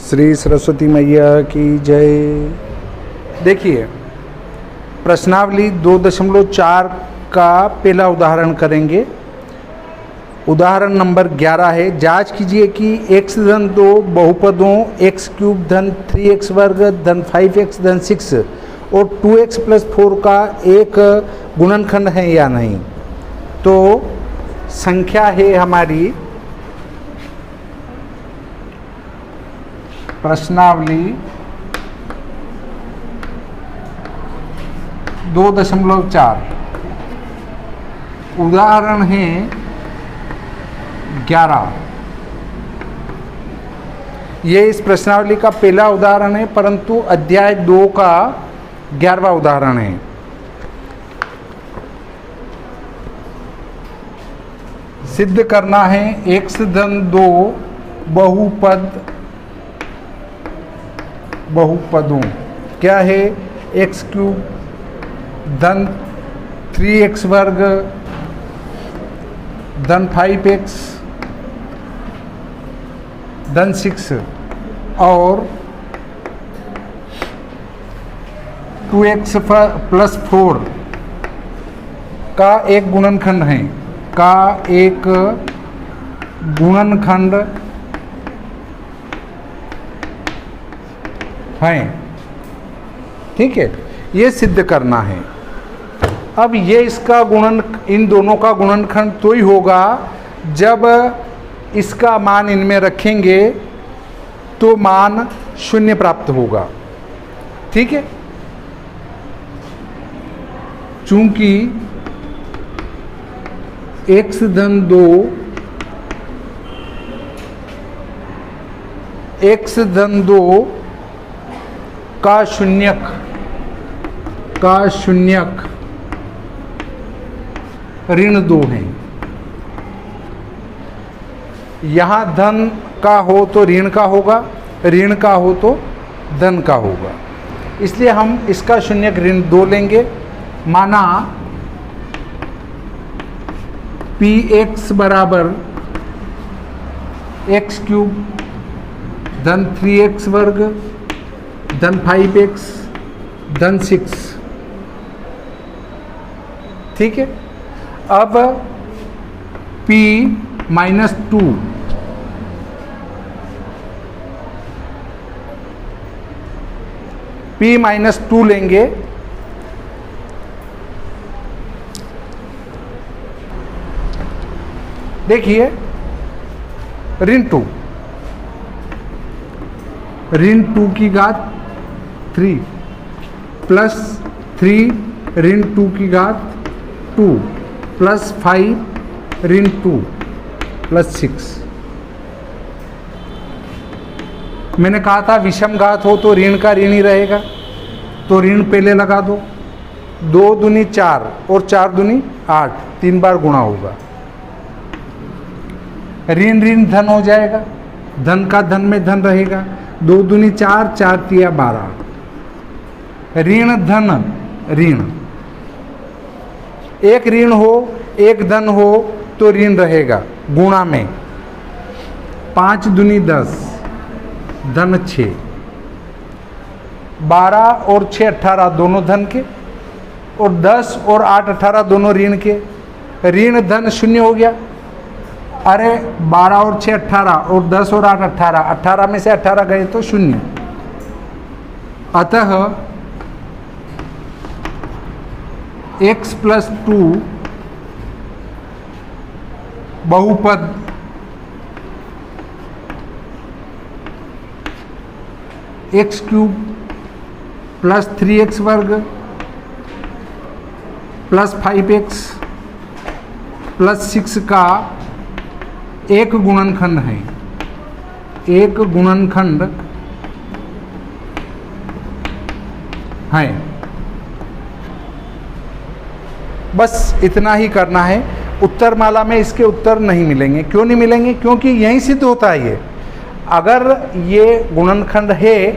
श्री सरस्वती मैया की जय। देखिए, प्रश्नावली 2.4 का पहला उदाहरण करेंगे। उदाहरण नंबर 11 है। जांच कीजिए कि x धन 2 बहुपदों x क्यूब धन 3x वर्ग धन 5x धन 6 और 2x प्लस 4 का एक गुणनखंड है या नहीं। तो संख्या है हमारी प्रश्नावली 2.4, उदाहरण है 11। ये इस प्रश्नावली का पहला उदाहरण है, परंतु अध्याय 2 का 11वां उदाहरण है। सिद्ध करना है x धन 2 बहुपदों क्या है, x क्यूब धन 3x वर्ग धन 5x धन 6 और 2x प्लस 4 का एक गुणनखंड है, ठीक है। ये सिद्ध करना है। अब ये इसका इन दोनों का गुणनखंड तो ही होगा जब इसका मान इनमें रखेंगे तो मान 0 प्राप्त होगा। ठीक है, चूंकि x धन 2 का शून्यक ऋण 2 है। यहां धन का हो तो ऋण का होगा, ऋण का हो तो धन का होगा, इसलिए हम इसका शून्यक ऋण 2 लेंगे। माना px बराबर x क्यूब धन 3x वर्ग धन 5x धन 6। ठीक है, अब p माइनस 2 p माइनस 2 लेंगे। देखिए, ऋण 2 की घात 3 प्लस 3 ऋण 2 की घात 2 प्लस 5 ऋण 2 प्लस 6। मैंने कहा था विषम घात हो तो ऋण का ऋण ही रहेगा, तो ऋण पहले लगा दो। 2 दूनी 4 और 4 दूनी 8, 3 बार गुणा होगा। ऋण ऋण धन हो जाएगा, धन का धन में धन रहेगा। 2 दूनी 4, 4 तिया 12। ऋण धन ऋण, एक ऋण हो एक धन हो तो ऋण रहेगा गुणा में। 5 दूनी 10 धन 6, 12 और 6 18 दोनों धन के, और 10 और 8 18 दोनों ऋण के। ऋण धन 0 हो गया। अरे 12 और 6 18 और 10 और 8 18, 18 में से 18 गए तो 0। अतः x प्लस 2 बहुपद x क्यूब प्लस 3x वर्ग प्लस 5x प्लस 6 का एक गुणनखंड है, एक गुणनखंड है। बस इतना ही करना है। उत्तरमाला में इसके उत्तर नहीं मिलेंगे। क्यों नहीं मिलेंगे? क्योंकि यहीं सिद्ध होता है। ये अगर ये गुणनखंड है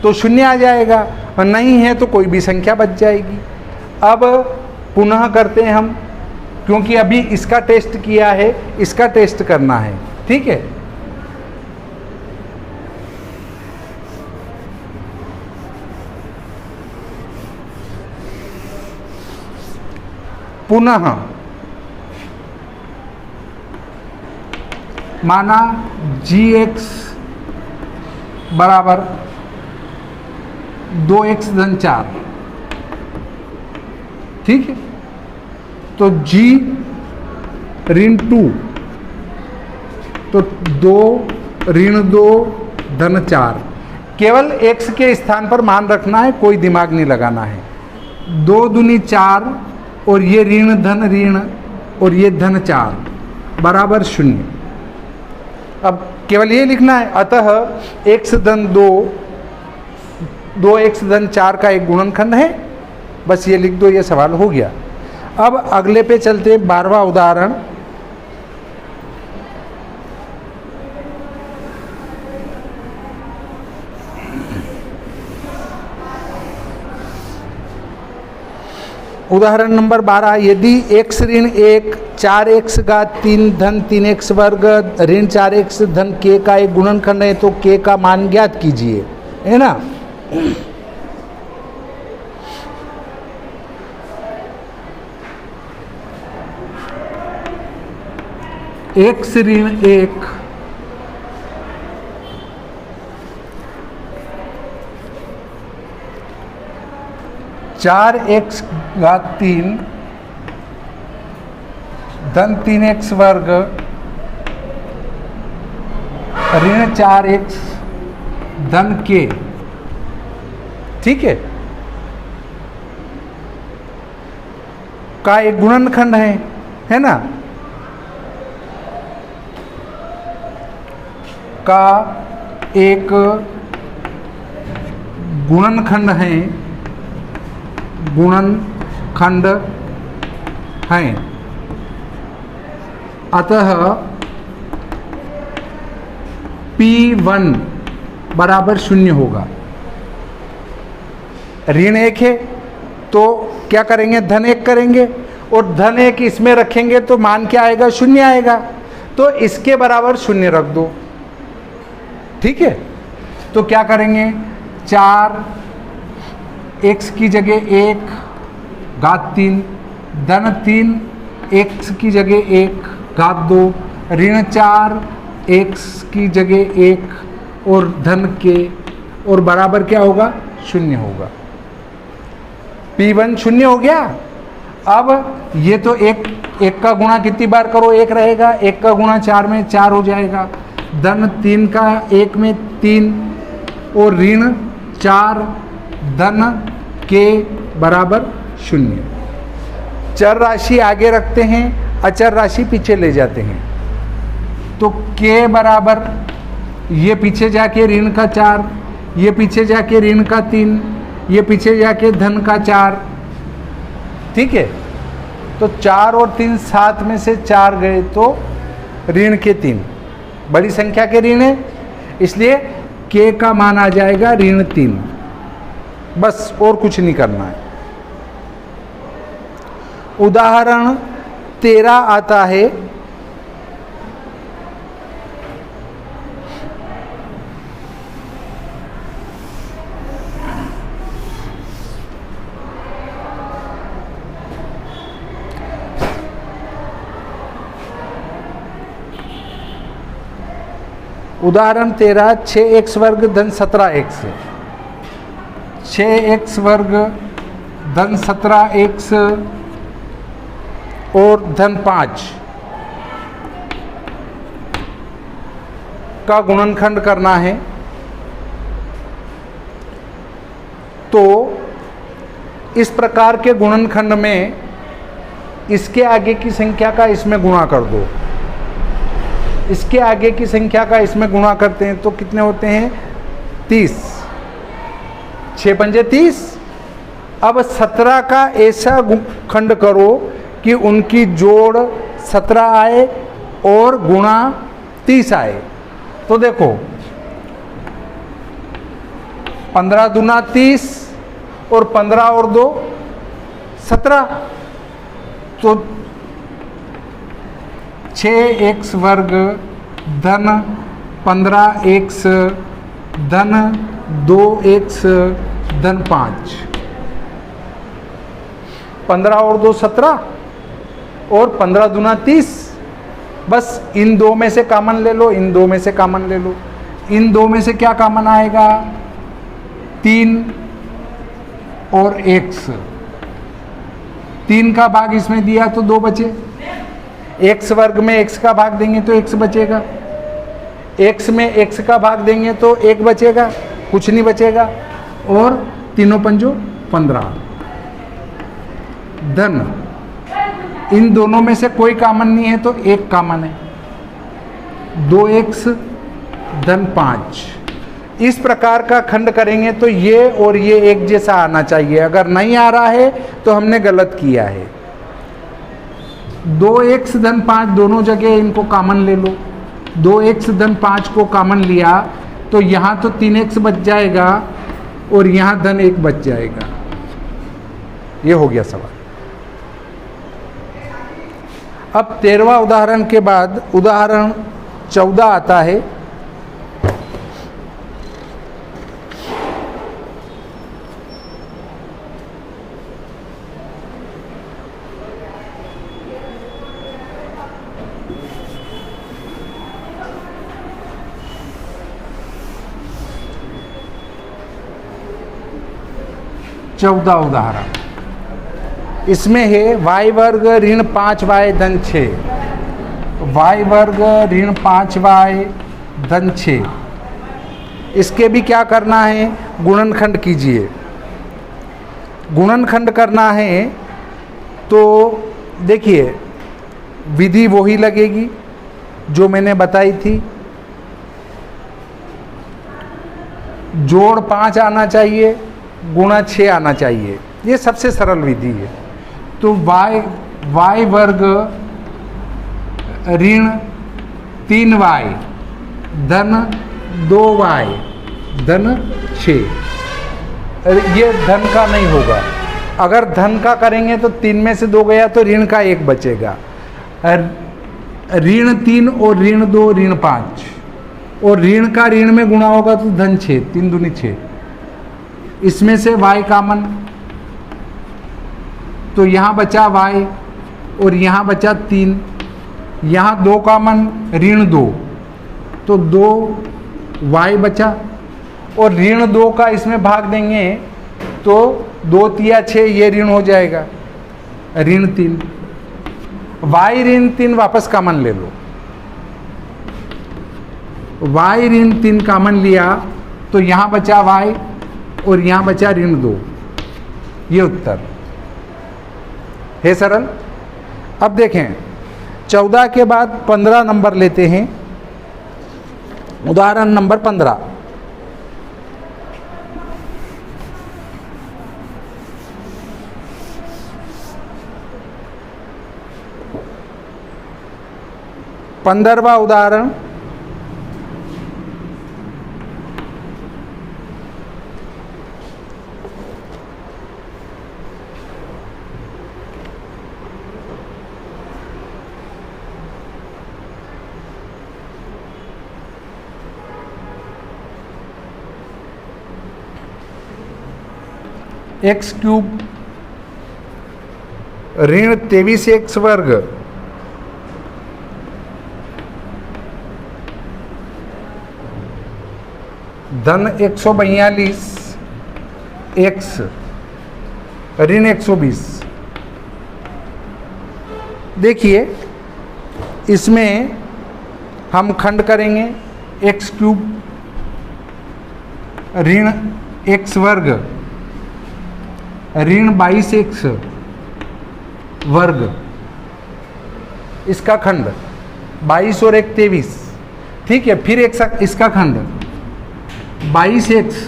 तो 0 आ जाएगा, और नहीं है तो कोई भी संख्या बच जाएगी। अब पुनः करते हैं हम, क्योंकि अभी इसका टेस्ट किया है, इसका टेस्ट करना है। ठीक है, पुनः माना gx बराबर 2x धन 4, ठीक है। तो g ऋण 2, तो 2 ऋण 2 धन 4। केवल x के स्थान पर मान रखना है, कोई दिमाग नहीं लगाना है। 2 दूनी 4 और ये ऋण धन ऋण और ये धन 4 बराबर 0। अब केवल ये लिखना है, अतः x धन 2x धन 4 का एक गुणनखंड है। बस ये लिख दो, ये सवाल हो गया। अब अगले पे चलते हैं, 12वां उदाहरण। उदाहरण नंबर 12, यदि x ऋण 1 4x घात 3 धन 3x वर्ग ऋण 4x धन k का एक गुणनखंड है तो k का मान ज्ञात कीजिए, है ना। x ऋण 1 4x घात 3 धन 3x वर्ग ऋण 4x धन k, ठीक है, का एक गुणनखंड है ना। का एक गुणनखंड है, गुणनखंड है। अतः P1 बराबर 0 होगा। ऋण 1 है तो क्या करेंगे, धन 1 करेंगे और धन 1 इसमें रखेंगे तो मान क्या आएगा, 0 आएगा। तो इसके बराबर 0 रख दो, ठीक है। तो क्या करेंगे, 4x की जगह 1 घात 3 धन 3 x की जगह 1 घात 2 ऋण 4 x की जगह 1 और धन k और बराबर क्या होगा, 0 होगा। P1 0 हो गया। अब ये तो एक का गुणा कितनी बार करो, 1 रहेगा, 1 का गुणा 4 में 4 हो जाएगा, धन 3 का 1 में 3 और ऋण 4 धन k बराबर 0। चर राशि आगे रखते हैं, अचर राशि पीछे ले जाते हैं। तो k बराबर ये पीछे जाके ऋण का 4, ये पीछे जाके ऋण का 3, ये पीछे जाके धन का 4, ठीक है। तो 4 और 3 साथ में से 4 गए तो ऋण के 3, बड़ी संख्या के ऋण है, इसलिए k का मान आ जाएगा ऋण 3। बस और कुछ नहीं करना है। उदाहरण 13 आता है, उदाहरण 13, 6x वर्ग धन 17x, 6x वर्ग धन 17x और धन 5 का गुणनखंड करना है। तो इस प्रकार के गुणनखंड में इसके आगे की संख्या का इसमें गुणा कर दो, इसके आगे की संख्या का इसमें गुणा करते हैं तो कितने होते हैं, 30, 6 पंजे 30। अब 17 का ऐसा खंड करो कि उनकी जोड़ 17 आए और गुणा 30 आए। तो देखो 15 दूना 30 और 15 और 2 17, तो 6x वर्ग धन 15x धन 2x धन 5, 15 और 2 17, और 15 दूना 30। बस इन दो में से कॉमन ले लो, इन दो में से कॉमन ले लो। इन दो में से क्या कॉमन आएगा? 3 और x। 3 का भाग इसमें दिया तो 2 बचे। x वर्ग में x का भाग देंगे तो x बचेगा, x में x का भाग देंगे तो 1 बचेगा, कुछ नहीं बचेगा। और तीनों पंजो 15। धन इन दोनों में से कोई कॉमन नहीं है तो 1 कॉमन है। 2x धन 5। इस प्रकार का खंड करेंगे तो ये और ये एक जैसा आना चाहिए। अगर नहीं आ रहा है तो हमने गलत किया है। 2x धन 5 दोनों जगह इनको कॉमन ले लो। 2x धन 5 को कॉमन लिया तो यहाँ तो 3x बच जाएगा और यहाँ धन 1 बच जाएगा। ये हो गया सवाल। अब 13वां उदाहरण के बाद उदाहरण 14 आता है। चौदह उदाहरण इसमें है y वर्ग ऋण 5y धन 6। y वर्ग ऋण 5y धन 6। इसके भी क्या करना है? गुणनखंड कीजिए। गुणनखंड करना है तो देखिए विधि वही लगेगी जो मैंने बताई थी। जोड़ 5 आना चाहिए, गुणा 6 आना चाहिए। ये सबसे सरल विधि है। तो y वर्ग ऋण 3y धन 2y धन 6। ये धन का नहीं होगा। अगर धन का करेंगे तो 3 में से 2 गया तो ऋण का 1 बचेगा। ऋण 3 और ऋण 2 ऋण 5 और ऋण का ऋण में गुणा होगा तो धन 6, 3 दूनी 6। इसमें से y कॉमन तो यहाँ बचा y और यहाँ बचा 3। यहाँ 2 कॉमन ऋण 2 तो 2y बचा और ऋण 2 का इसमें भाग देंगे तो 2 तिया 6 ये ऋण हो जाएगा। ऋण 3 y ऋण 3 वापस कॉमन ले लो। y ऋण 3 कॉमन लिया तो यहाँ बचा y और यहाँ बचा ऋण 2। ये उत्तर है सरल। अब देखें 14 के बाद 15 नंबर लेते हैं। उदाहरण नंबर 15। पंद्रहवां उदाहरण एक्स क्यूब ऋण 23x वर्ग धन 142 x ऋण 120। देखिए इसमें हम खंड करेंगे एक्स क्यूब ऋण x वर्ग ऋण 22x वर्ग। इसका खंड 22 और 1 23। ठीक है। फिर इसका खंड 22x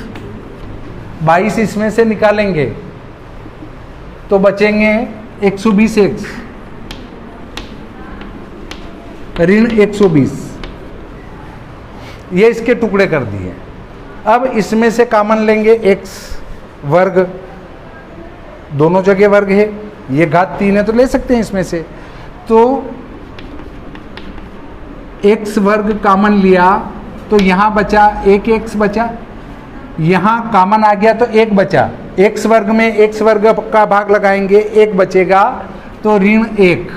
22 इसमें से निकालेंगे तो बचेंगे 120x ऋण 120। ये इसके टुकड़े कर दिए। अब इसमें से कॉमन लेंगे x वर्ग, दोनों जगह वर्ग है, ये घात 3 है तो ले सकते हैं इसमें से। तो x वर्ग कॉमन लिया तो यहाँ बचा 1x बचा, यहाँ कॉमन आ गया तो 1 बचा। x वर्ग में x वर्ग का भाग लगाएंगे 1 बचेगा तो ऋण 1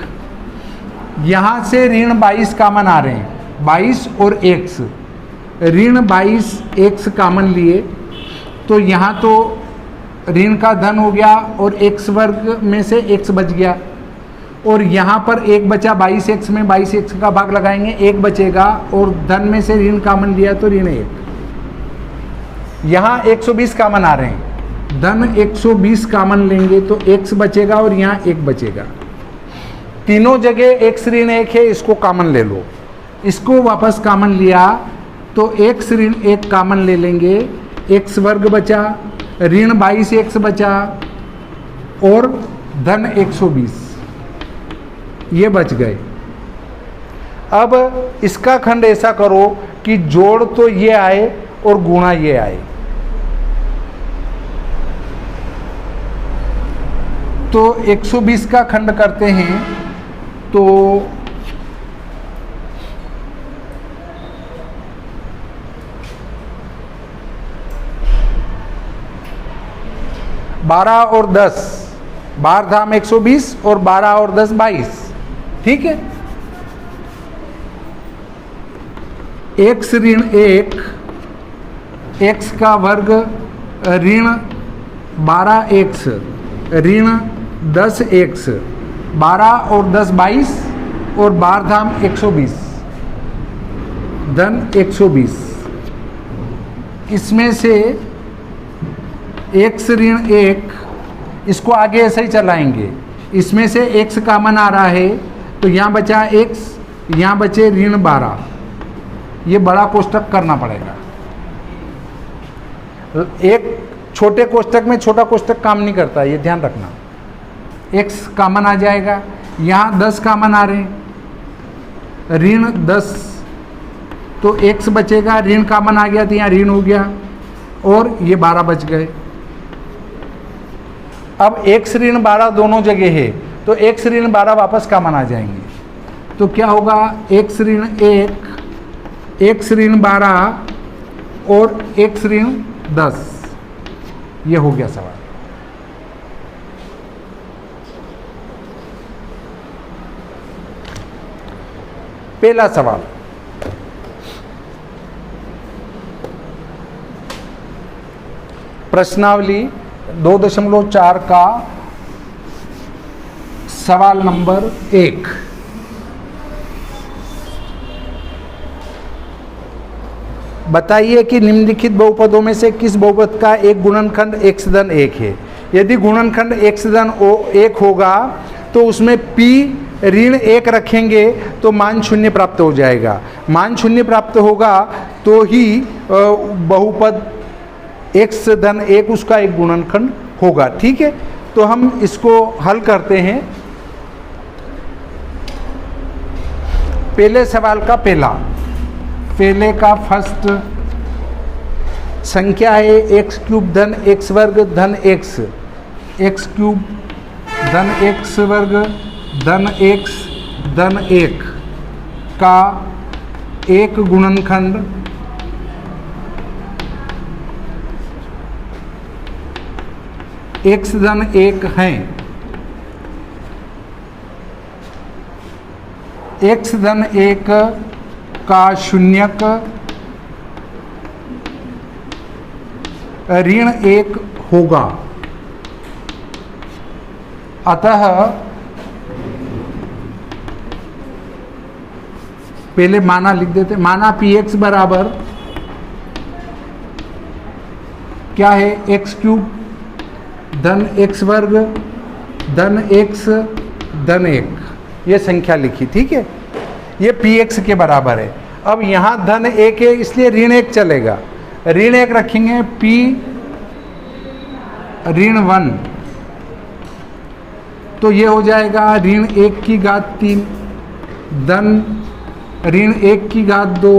यहाँ से ऋण 22 कामन आ रहे हैं, 22 और x, ऋण 22 x कामन लिए तो यहाँ तो ऋण का धन हो गया और x वर्ग में से x बच गया, और यहाँ पर एक बचा 22x में 22x का भाग लगाएंगे, एक बचेगा और धन में से ऋण कामन लिया तो ऋण 1। यहाँ 120 कामन आ रहे हैं, धन 120 कामन लेंगे तो x बचेगा और यहाँ 1 बचेगा। तीनों जगह x ऋण 1 है, इसको कामन ले लो, इसको वापस कामन लिया तो x ऋण 1 कामन ले लेंगे, x वर्ग बचा, ऋण 22x बचा और धन 120, ये बच गए। अब इसका खंड ऐसा करो कि जोड़ तो ये आए और गुणा ये आए, तो 120 का खंड करते हैं तो 12 और 10, 12 धाम 120 और 12 और 10 22, ठीक है। x ऋण 1, x का वर्ग ऋण 12x, ऋण 10x, 12 और 10 22 और 12 धाम 120, धन 120। इसमें से x ऋण 1, इसको आगे ऐसे ही चलाएंगे, इसमें से x कामन आ रहा है तो यहाँ बचा x, यहाँ बचे ऋण 12, ये बड़ा कोष्टक करना पड़ेगा। एक छोटे कोष्टक में छोटा कोष्टक काम नहीं करता, ये ध्यान रखना। x कामन आ जाएगा, यहाँ 10 कामन आ रहे हैं, ऋण 10 तो x बचेगा, ऋण कामन आ गया तो यहाँ ऋण हो गया और ये 12 बच गए। अब x ऋण 12 दोनों जगह है तो x ऋण 12 वापस कामन आ जाएंगे, तो क्या होगा x ऋण 1, x ऋण 12 और x ऋण 10, ये हो गया सवाल। पहला सवाल, प्रश्नावली 2.4 का सवाल नंबर 1। बताइए कि निम्नलिखित बहुपदों में से किस बहुपद का एक गुणनखंड x धन 1 है। यदि गुणनखंड x धन 1 होगा तो उसमें p ऋण 1 रखेंगे तो मान 0 प्राप्त हो जाएगा। मान 0 प्राप्त होगा तो ही बहुपद x धन 1 उसका एक गुणनखंड होगा, ठीक है। तो हम इसको हल करते हैं। पहले सवाल का पहले का फर्स्ट संख्या है x क्यूब धन x वर्ग धन x, x क्यूब धन x वर्ग धन x धन 1 का एक गुणनखंड x धन 1 है। x धन 1 का शून्यक ऋण 1 होगा, अतः पहले माना लिख देते। माना px बराबर क्या है, x क्यूब धन x वर्ग धन x धन 1, ये संख्या लिखी, ठीक है। ये px के बराबर है। अब यहाँ धन 1 है इसलिए ऋण 1 चलेगा, ऋण 1 रखेंगे, p ऋण 1 तो ये हो जाएगा ऋण 1 की घात 3 धन ऋण 1 की घात 2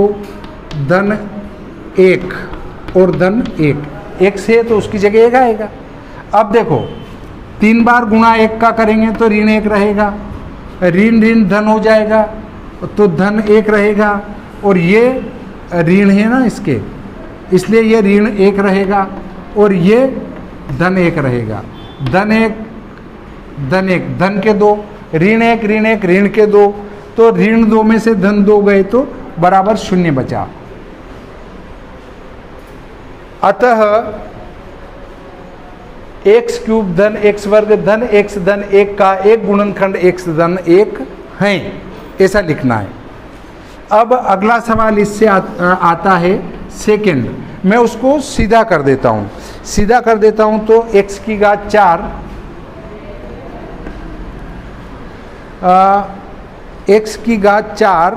धन 1 और धन 1। x है तो उसकी जगह 1 आएगा। अब देखो 3 बार गुणा 1 का करेंगे तो ऋण 1 रहेगा, ऋण ऋण धन हो जाएगा तो धन 1 रहेगा, और ये ऋण है ना इसके, इसलिए ये ऋण 1 रहेगा और ये धन 1 रहेगा। धन 1 धन 1 धन के 2, ऋण 1 ऋण 1 ऋण के 2, तो ऋण 2 में से धन 2 गए तो बराबर 0 बचा। अतः एक्स क्यूब धन एक्स वर्ग धन एक्स धन 1 का एक गुणनखंड एक्स धन 1 है, ऐसा लिखना है। अब अगला सवाल इससे आता है सेकंड, मैं उसको सीधा कर देता हूं। सीधा कर देता हूं तो x की घात 4 x की घात 4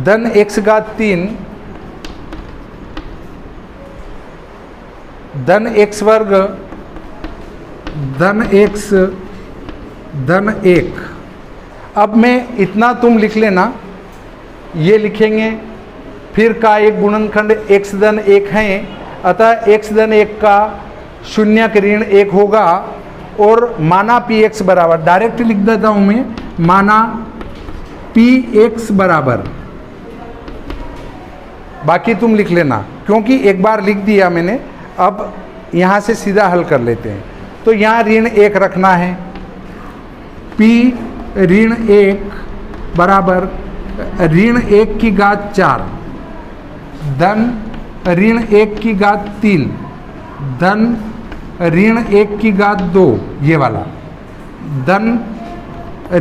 धन x घात 3 धन x वर्ग धन x धन 1। अब मैं इतना तुम लिख लेना, ये लिखेंगे फिर का एक गुणनखंड x धन 1 है, अतः x धन 1 का शून्यक ऋण 1 होगा और माना px बराबर, डायरेक्ट लिख देता हूं मैं, माना px बराबर, बाकी तुम लिख लेना क्योंकि एक बार लिख दिया मैंने। अब यहां से सीधा हल कर लेते हैं। तो यहां ऋण 1 रखना है, p ऋण 1 बराबर ऋण 1 की घात 4 धन ऋण 1 की घात 3 धन ऋण 1 की घात 2, ये वाला धन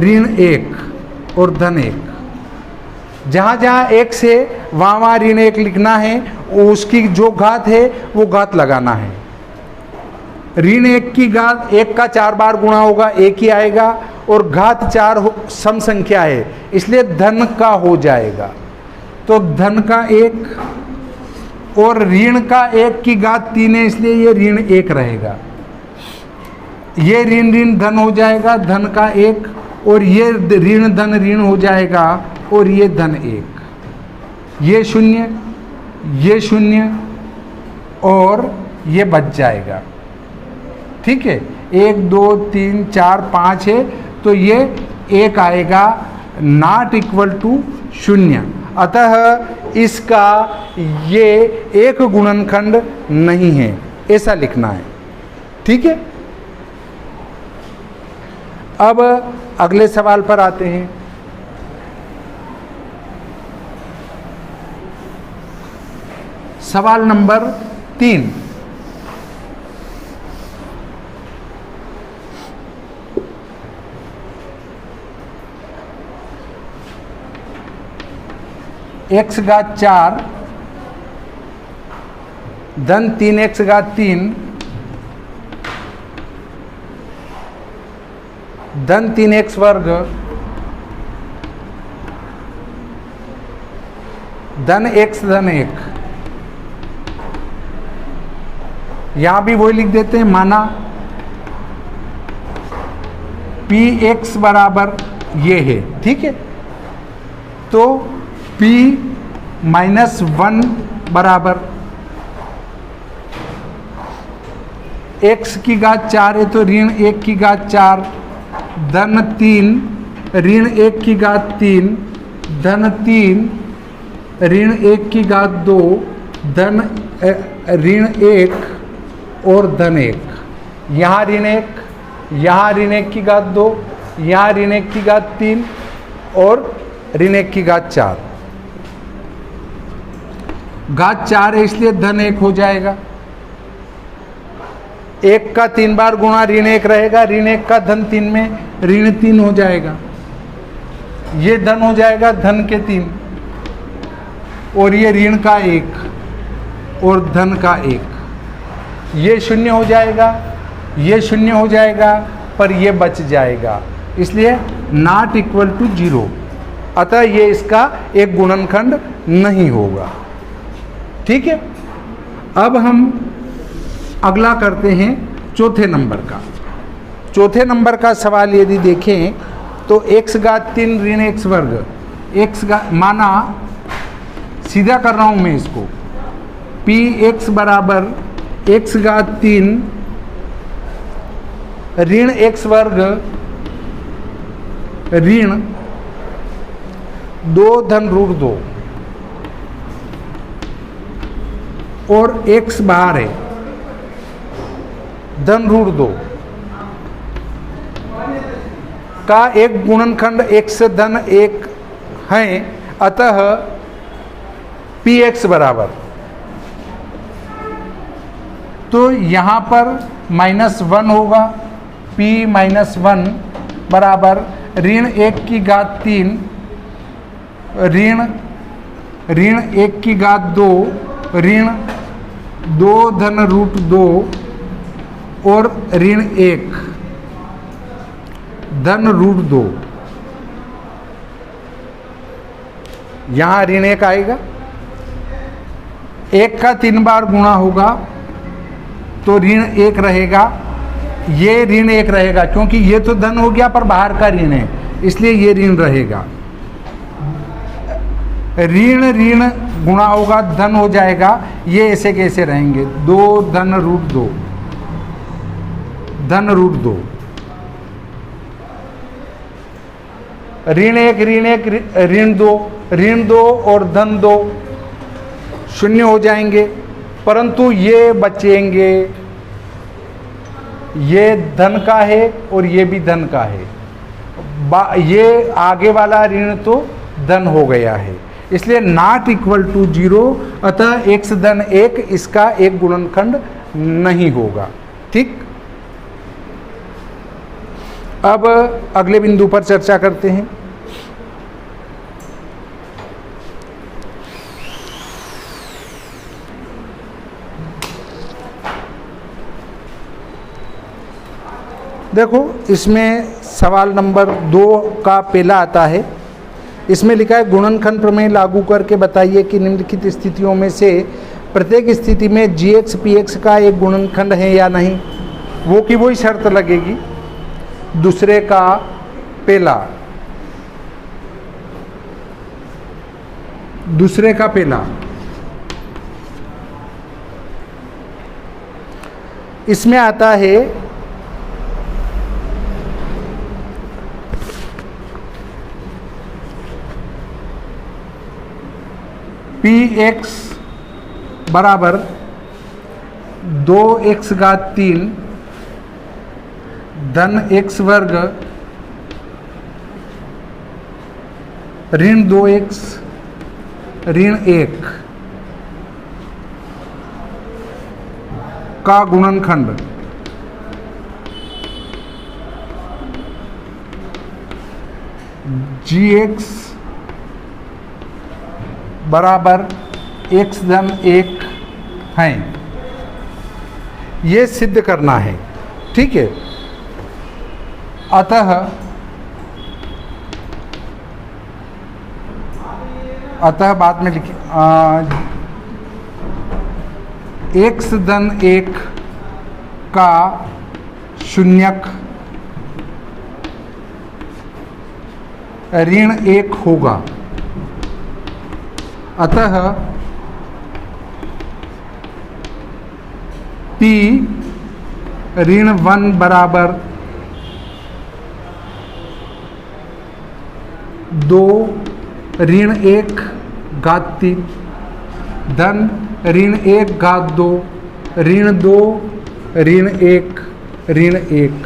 ऋण 1 और धन 1। जहाँ जहाँ 1 से वहाँ ऋण 1 लिखना है, उसकी जो घात है वो घात लगाना है। ऋण 1 की घात 1 का 4 बार गुणा होगा 1 ही आएगा, और घात 4 सम संख्या है इसलिए धन का हो जाएगा। तो धन का 1 और ऋण का 1 की घात 3 है इसलिए ये ऋण 1 रहेगा। ये ऋण ऋण धन हो जाएगा, धन का 1, और ये ऋण धन ऋण हो जाएगा और ये धन 1। ये 0 ये 0 और ये बच जाएगा। ठीक है, 1 2 3 4 5 है तो ये 1 आएगा, नॉट इक्वल टू 0। अतः इसका ये एक गुणनखंड नहीं है, ऐसा लिखना है। ठीक है, अब अगले सवाल पर आते हैं। सवाल नंबर 3। x घात 4 धन 3x घात 3 धन 3x वर्ग धन x धन 1। यहां भी वही लिख देते हैं, माना px बराबर ये है। ठीक है, तो p माइनस 1 बराबर x की घात 4 है तो ऋण 1 की घात 4 धन 3 ऋण 1 की घात 3 धन 3 ऋण 1 की घात 2 धन ऋण 1 और धन 1। यहाँ ऋण 1, यहाँ ऋण 1 की घात 2, यहाँ ऋण 1 की घात 3 और ऋण 1 की घात 4। घात 4 है इसलिए धन 1 हो जाएगा। 1 का 3 बार गुणा ऋण 1 रहेगा, ऋण 1 का धन 3 में ऋण 3 हो जाएगा। ये धन हो जाएगा धन के 3, और ये ऋण का 1 और धन का 1। ये 0 हो जाएगा, ये 0 हो जाएगा, पर ये बच जाएगा, इसलिए नॉट इक्वल टू 0। अतः ये इसका एक गुणनखंड नहीं होगा। ठीक है, अब हम अगला करते हैं चौथे नंबर का। चौथे नंबर का सवाल यदि देखें तो x घात 3 ऋण x वर्ग, माना सीधा कर रहा हूं मैं इसको, px बराबर x घात 3 ऋण x वर्ग ऋण 2 धन रूट 2, और x बाहर है, धन रूट 2। का एक गुणनखंड x धन 1 है, अतः px बराबर, तो यहाँ पर -1 होगा, p -1 बराबर ऋण 1 की घात 3 ऋण 1 की घात 2 ऋण 2 धन रूट 2 और ऋण 1 धन रूट 2। यहाँ ऋण 1 आएगा, 1 का 3 बार गुणा होगा तो ऋण 1 रहेगा, ये ऋण 1 रहेगा क्योंकि ये तो धन हो गया पर बाहर का ऋण है, इसलिए ये ऋण रहेगा। ऋण ऋण गुणा होगा, धन हो जाएगा, ये ऐसे कैसे रहेंगे, 2 धन रूट 2 धन रूट 2, ऋण 1 ऋण 2 और धन 2 शून्य हो जाएंगे, परंतु ये बचेंगे, ये धन का है और ये भी धन का है, ये आगे वाला ऋण तो धन हो गया है, इसलिए नॉट इक्वल टू 0, अतः x धन 1 इसका एक गुणनखंड नहीं होगा। ठीक, अब अगले बिंदु पर चर्चा करते हैं। देखो, इसमें सवाल नंबर 2 का पहला आता है, इसमें लिखा है गुणनखंड प्रमेय लागू करके बताइए कि निम्नलिखित स्थितियों में से प्रत्येक स्थिति में gx px का एक गुणनखंड है या नहीं। वो की वही शर्त लगेगी, दूसरे का पहला, इसमें आता है px बराबर 2x घात 3 धन x वर्ग ऋण 2x ऋण 1 का गुणनखंड gx बराबर x धन 1 है, ये सिद्ध करना है। ठीक है, अतः बाद में लिखिए x धन 1 का शून्यक ऋण 1 होगा, अतः p ऋण 1 बराबर 2 ऋण 1 घात 3 धन ऋण 1 घात 2 ऋण 2 ऋण 1 ऋण 1,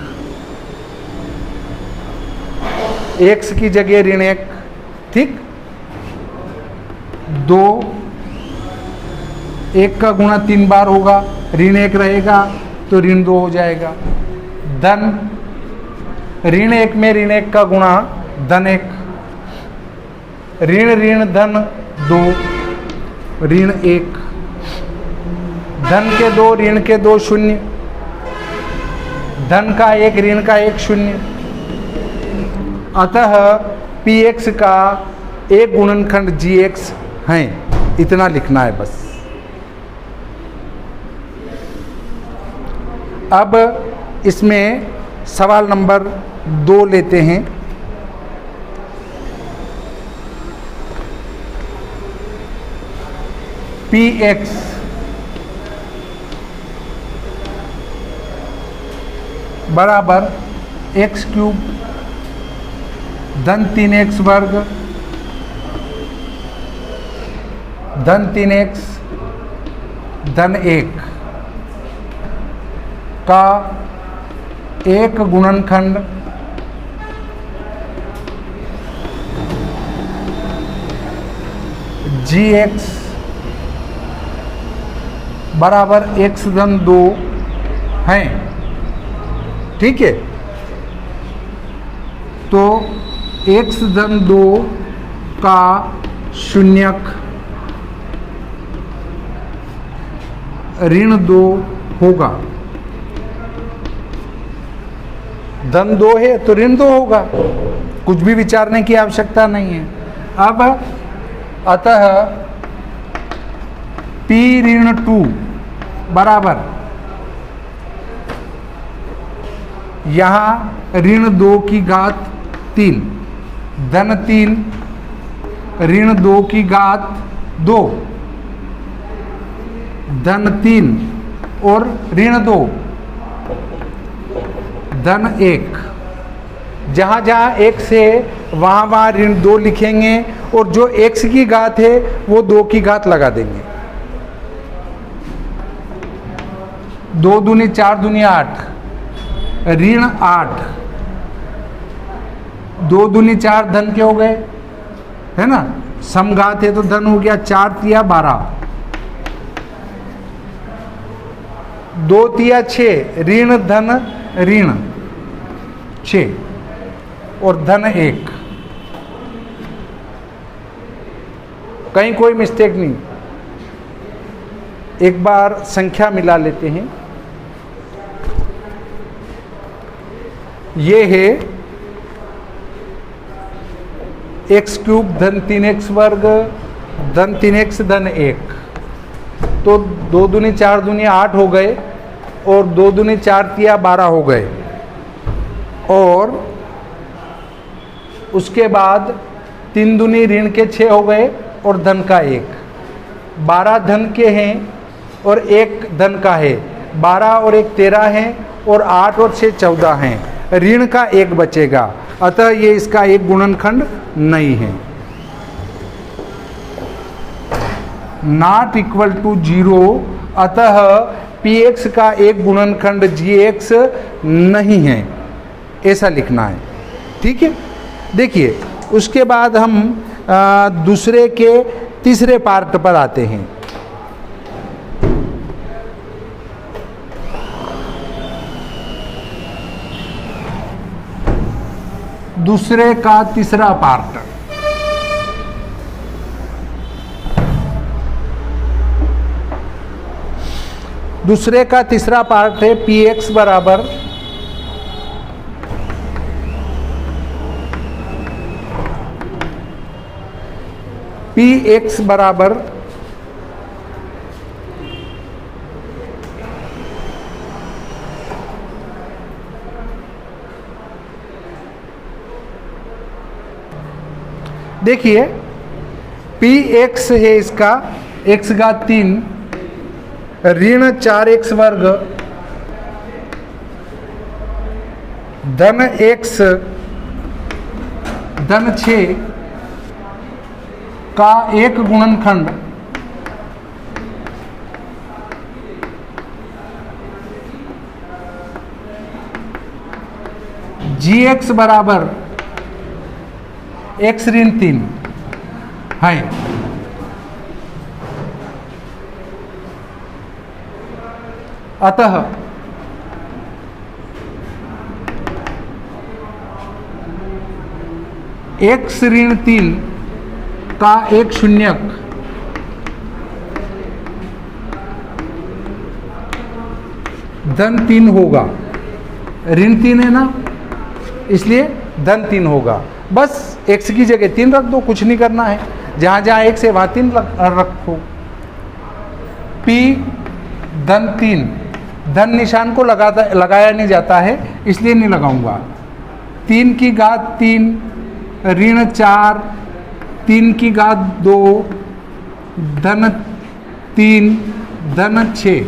x की जगह ऋण 1। ठीक, 2 1 का गुणा 3 बार होगा, ऋण 1 रहेगा तो ऋण 2 हो जाएगा, धन ऋण 1 में ऋण 1 का गुणा धन 1, ऋण ऋण धन 2 ऋण 1, धन के 2 ऋण के 2 शून्य, धन का 1 ऋण का 1 शून्य, अतः px का एक गुणनखंड gx है, इतना लिखना है बस। अब इसमें सवाल नंबर 2 लेते हैं। px बराबर x क्यूब धन 3x वर्ग धन 3x धन 1 का एक गुणनखंड जी एक्स बराबर एक्स धन 2 हैं, ठीक है। तो एक्स धन 2 का शून्यक ऋण 2 होगा। धन 2 है तो ऋण 2 होगा, कुछ भी विचारने की आवश्यकता नहीं है। अब अतः P ऋण 2 बराबर यहाँ ऋण 2 की घात 3 धन 3 ऋण 2 की घात 2 धन 3 और ऋण 2 धन 1। जहाँ जहाँ x है वहाँ वहाँ ऋण 2 लिखेंगे और जो x की घात है वो 2 की घात लगा देंगे। 2 दूनी 4 दूनी 8 ऋण 8, 2 दूनी 4 धन के हो गए, है ना, समघात है तो धन हो गया। 4 तिया 12, 2 तिया 6 ऋण धन ऋण 6 और धन 1। कहीं कोई मिस्टेक नहीं। एक बार संख्या मिला लेते हैं। ये है एक्स क्यूब धन 3x वर्ग धन 3x धन 1। तो 2 दूनी 4 दूनी 8 हो गए और 2 दूनी 4 तिया 12 हो गए। और उसके बाद 3 दूनी ऋण के 6 हो गए और धन का 1। 12 धन के हैं और 1 धन का है। 12 और 1 13 हैं और 8 और 6 14 हैं। ऋण का 1 बचेगा, अतः ये इसका एक गुणनखंड नहीं है। नॉट इक्वल टू 0, अतः px का एक गुणनखंड gx नहीं है, ऐसा लिखना है, ठीक है। देखिए उसके बाद हम दूसरे के तीसरे पार्ट पर आते हैं। दूसरे का तीसरा पार्ट, दूसरे का तीसरा पार्ट है px बराबर px बराबर देखिए px है इसका x घात 3 ऋण 4x वर्ग धन x धन 6 का एक गुणनखंड gx बराबर x ऋण 3 है। अतः x ऋण 3 का एक शून्यक धन 3 होगा। ऋण 3 है ना, इसलिए धन 3 होगा। बस x की जगह 3 रख दो, कुछ नहीं करना है। जहाँ जहाँ x है वहाँ 3 रखो। p धन 3, धन निशान को लगाया नहीं जाता है इसलिए नहीं लगाऊंगा। 3 की घात 3 ऋण 4 3 की घात 2 धन 3 धन 6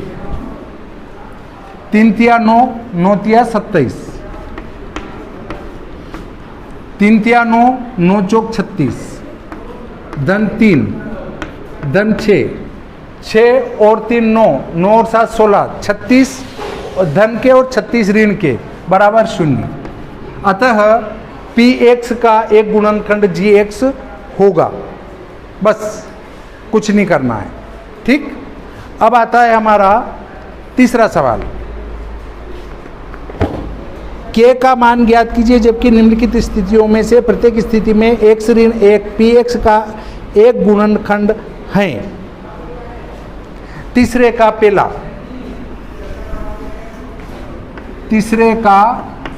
3 तिया 9 9 तिया 27 3 तिया 9 9 चौक 36 धन 3 धन 6 6 और 3 9 9 और 7 16 36 और धन के और 36 ऋण के बराबर 0। अतः px का एक गुणनखंड gx होगा। बस कुछ नहीं करना है। ठीक, अब आता है हमारा तीसरा सवाल। k का मान ज्ञात कीजिए जबकि निम्नलिखित स्थितियों में से प्रत्येक स्थिति में x ऋण 1 px का एक गुणनखंड है। तीसरे का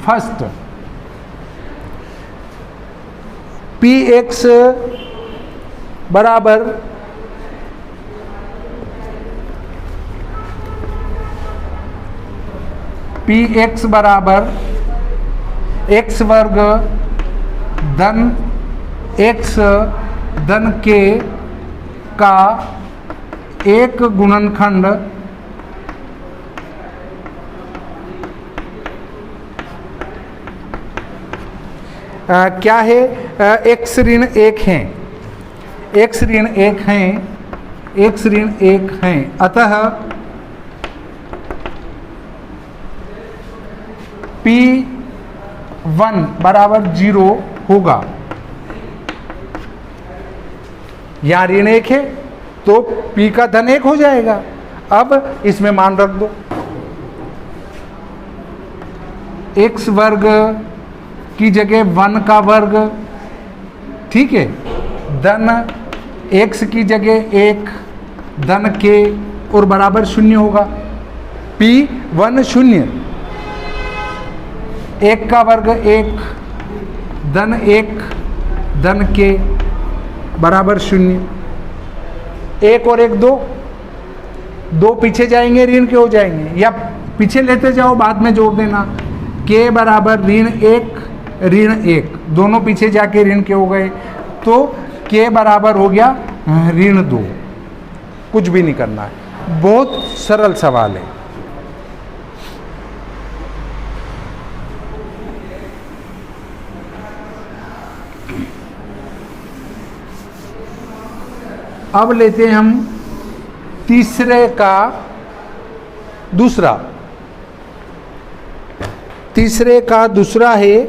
फर्स्ट px बराबर x वर्ग धन x धन k का एक गुणनखंड क्या है? x ऋण 1 है, x ऋण 1 है, x ऋण 1 है। अतः P1 बराबर 0 होगा। यहाँ ऋण 1 है तो P का धन 1 हो जाएगा। अब इसमें मान रख दो, x वर्ग की जगह 1 का वर्ग, ठीक है, धन x की जगह 1 धन k और बराबर 0 होगा। P1 0, 1 का वर्ग 1 धन 1 धन k बराबर 0। 1 और 1 2 पीछे जाएंगे, ऋण के हो जाएंगे, या पीछे लेते जाओ बाद में जोड़ देना। k बराबर ऋण 1 ऋण 1, दोनों पीछे जाके ऋण के हो गए, तो k बराबर हो गया ऋण 2। कुछ भी नहीं करना है, बहुत सरल सवाल है। अब लेते हैं हम तीसरे का दूसरा है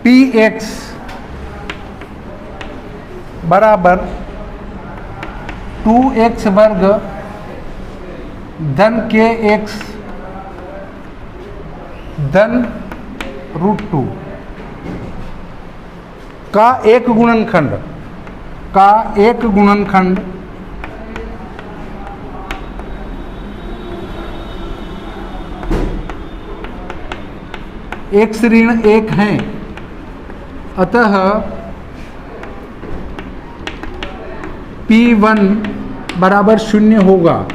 px बराबर 2x वर्ग धन kx धन √2 का एक गुणनखंड x ऋण 1 है। अतः P1 बराबर 0 होगा।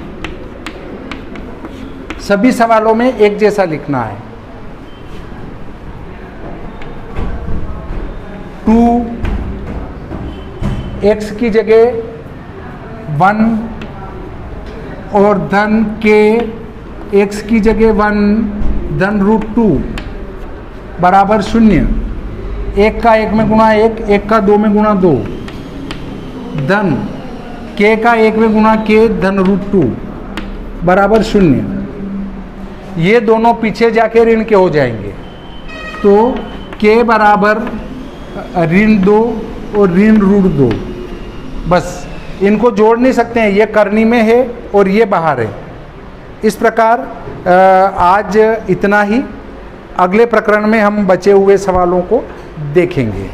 सभी सवालों में एक जैसा लिखना है। 2x की जगह 1 और धन k, x की जगह 1 धन √2 बराबर 0। 1 का 1 में गुणा 1, 1 का 2 में गुणा 2, धन k का 1 में गुणा k धन √2 बराबर 0। ये दोनों पीछे जाके ऋण के हो जाएंगे, तो k बराबर ऋण 2 और ऋण √2। बस इनको जोड़ नहीं सकते हैं, ये करनी में है और ये बाहर है। इस प्रकार आज इतना ही। अगले प्रकरण में हम बचे हुए सवालों को देखेंगे।